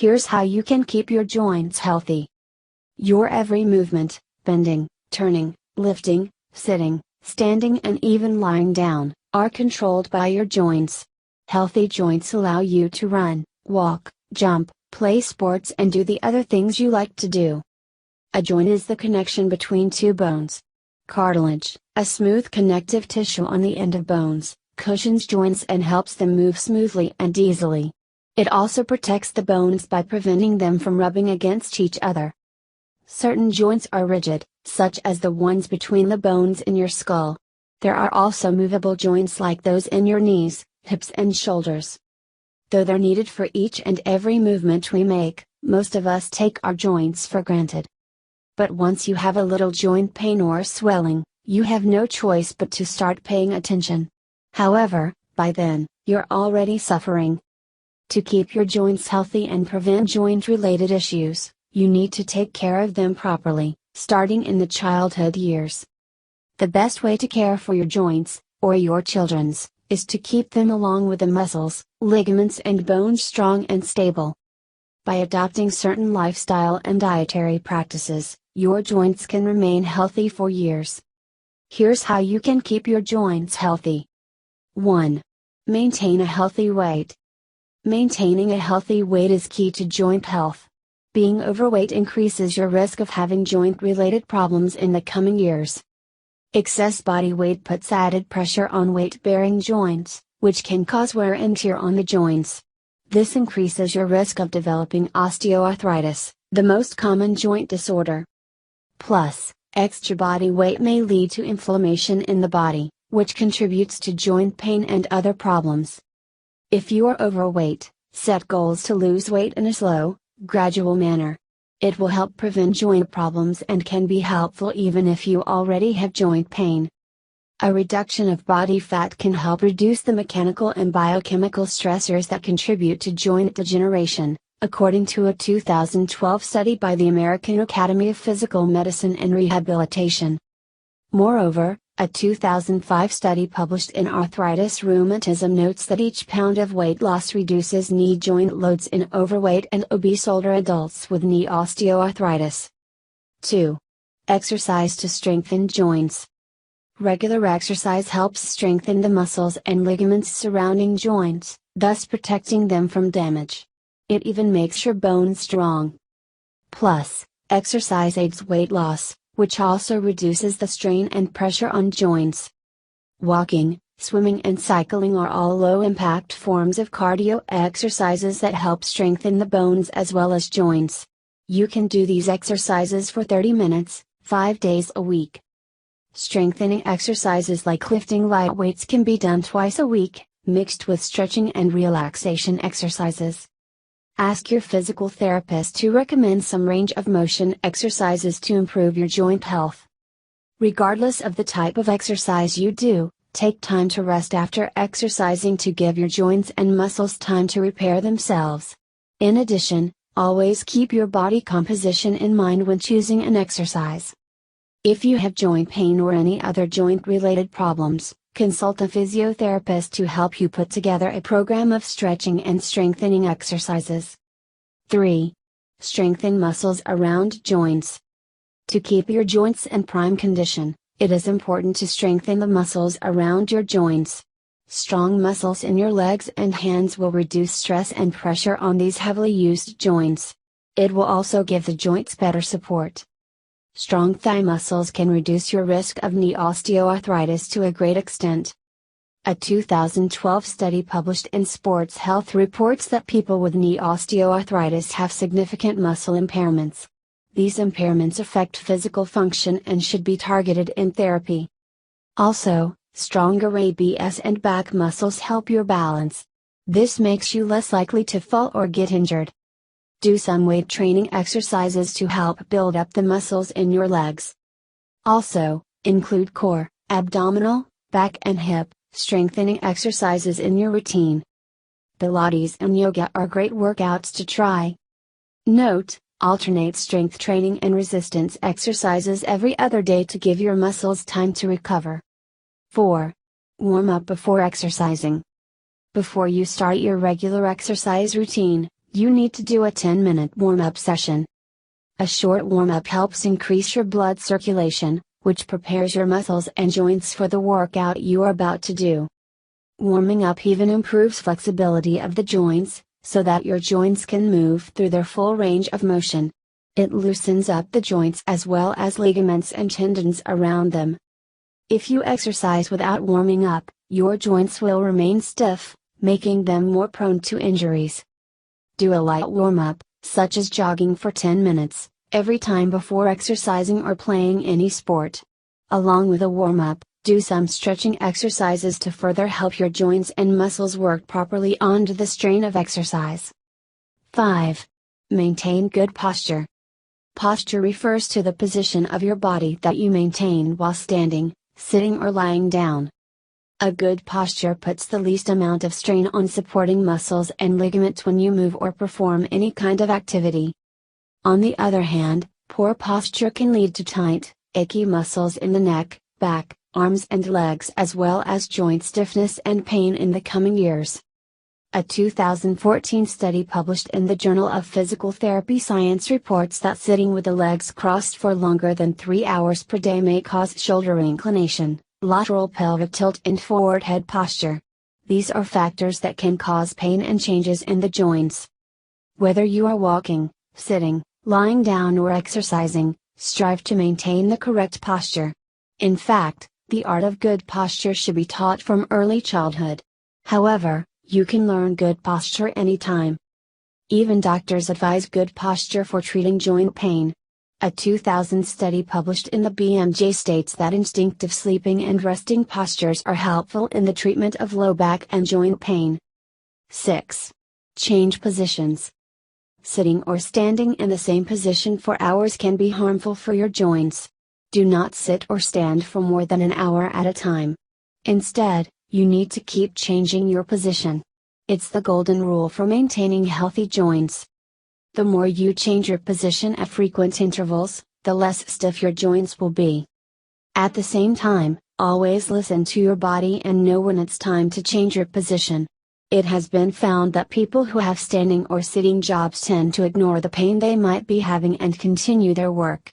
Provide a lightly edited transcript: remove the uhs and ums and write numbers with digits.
Here's how you can keep your joints healthy. Your every movement, bending, turning, lifting, sitting, standing and even lying down, are controlled by your joints. Healthy joints allow you to run, walk, jump, play sports and do the other things you like to do. A joint is the connection between two bones. Cartilage, a smooth connective tissue on the end of bones, cushions joints and helps them move smoothly and easily. It also protects the bones by preventing them from rubbing against each other. Certain joints are rigid, such as the ones between the bones in your skull. There are also movable joints like those in your knees, hips and shoulders. Though they're needed for each and every movement we make, most of us take our joints for granted. But once you have a little joint pain or swelling, you have no choice but to start paying attention. However, by then, you're already suffering. To keep your joints healthy and prevent joint-related issues, you need to take care of them properly, starting in the childhood years. The best way to care for your joints, or your children's, is to keep them along with the muscles, ligaments and bones strong and stable. By adopting certain lifestyle and dietary practices, your joints can remain healthy for years. Here's how you can keep your joints healthy. 1. Maintain a healthy weight. Maintaining a healthy weight is key to joint health. Being overweight increases your risk of having joint-related problems in the coming years. Excess body weight puts added pressure on weight-bearing joints, which can cause wear and tear on the joints. This increases your risk of developing osteoarthritis, the most common joint disorder. Plus, extra body weight may lead to inflammation in the body, which contributes to joint pain and other problems. If you are overweight, set goals to lose weight in a slow, gradual manner. It will help prevent joint problems and can be helpful even if you already have joint pain. A reduction of body fat can help reduce the mechanical and biochemical stressors that contribute to joint degeneration, according to a 2012 study by the American Academy of Physical Medicine and Rehabilitation. Moreover, a 2005 study published in Arthritis Rheumatism notes that each pound of weight loss reduces knee joint loads in overweight and obese older adults with knee osteoarthritis. 2. Exercise to strengthen joints. Regular exercise helps strengthen the muscles and ligaments surrounding joints, thus protecting them from damage. It even makes your bones strong. Plus, exercise aids weight loss, which also reduces the strain and pressure on joints. Walking, swimming and cycling are all low-impact forms of cardio exercises that help strengthen the bones as well as joints. You can do these exercises for 30 minutes, 5 days a week. Strengthening exercises like lifting light weights can be done twice a week, mixed with stretching and relaxation exercises. Ask your physical therapist to recommend some range of motion exercises to improve your joint health. Regardless of the type of exercise you do, take time to rest after exercising to give your joints and muscles time to repair themselves. In addition, always keep your body composition in mind when choosing an exercise. If you have joint pain or any other joint-related problems, consult a physiotherapist to help you put together a program of stretching and strengthening exercises. 3. Strengthen muscles around joints. To keep your joints in prime condition, it is important to strengthen the muscles around your joints. Strong muscles in your legs and hands will reduce stress and pressure on these heavily used joints. It will also give the joints better support. Strong thigh muscles can reduce your risk of knee osteoarthritis to a great extent. A 2012 study published in Sports Health reports that people with knee osteoarthritis have significant muscle impairments. These impairments affect physical function and should be targeted in therapy. Also, stronger abs and back muscles help your balance. This makes you less likely to fall or get injured. Do some weight training exercises to help build up the muscles in your legs. Also, include core, abdominal, back and hip strengthening exercises in your routine. Pilates and yoga are great workouts to try. Note, alternate strength training and resistance exercises every other day to give your muscles time to recover. 4. Warm up before exercising. Before you start your regular exercise routine, You need to do a 10-minute warm-up session. A short warm-up helps increase your blood circulation, which prepares your muscles and joints for the workout you are about to do. Warming up even improves flexibility of the joints, so that your joints can move through their full range of motion. It loosens up the joints as well as ligaments and tendons around them. If you exercise without warming up, your joints will remain stiff, making them more prone to injuries. Do a light warm-up, such as jogging for 10 minutes, every time before exercising or playing any sport. Along with a warm-up, do some stretching exercises to further help your joints and muscles work properly under the strain of exercise. 5. Maintain good posture. Posture refers to the position of your body that you maintain while standing, sitting or lying down. A good posture puts the least amount of strain on supporting muscles and ligaments when you move or perform any kind of activity. On the other hand, poor posture can lead to tight, achy muscles in the neck, back, arms and legs as well as joint stiffness and pain in the coming years. A 2014 study published in the Journal of Physical Therapy Science reports that sitting with the legs crossed for longer than 3 hours per day may cause shoulder inclination, lateral pelvic tilt and forward head posture. These are factors that can cause pain and changes in the joints. Whether you are walking, sitting, lying down or exercising, strive to maintain the correct posture. In fact, the art of good posture should be taught from early childhood. However, you can learn good posture anytime. Even doctors advise good posture for treating joint pain. A 2000 study published in the BMJ states that instinctive sleeping and resting postures are helpful in the treatment of low back and joint pain. 6. Change positions. Sitting or standing in the same position for hours can be harmful for your joints. Do not sit or stand for more than an hour at a time. Instead, you need to keep changing your position. It's the golden rule for maintaining healthy joints. The more you change your position at frequent intervals, the less stiff your joints will be. At the same time, always listen to your body and know when it's time to change your position. It has been found that people who have standing or sitting jobs tend to ignore the pain they might be having and continue their work.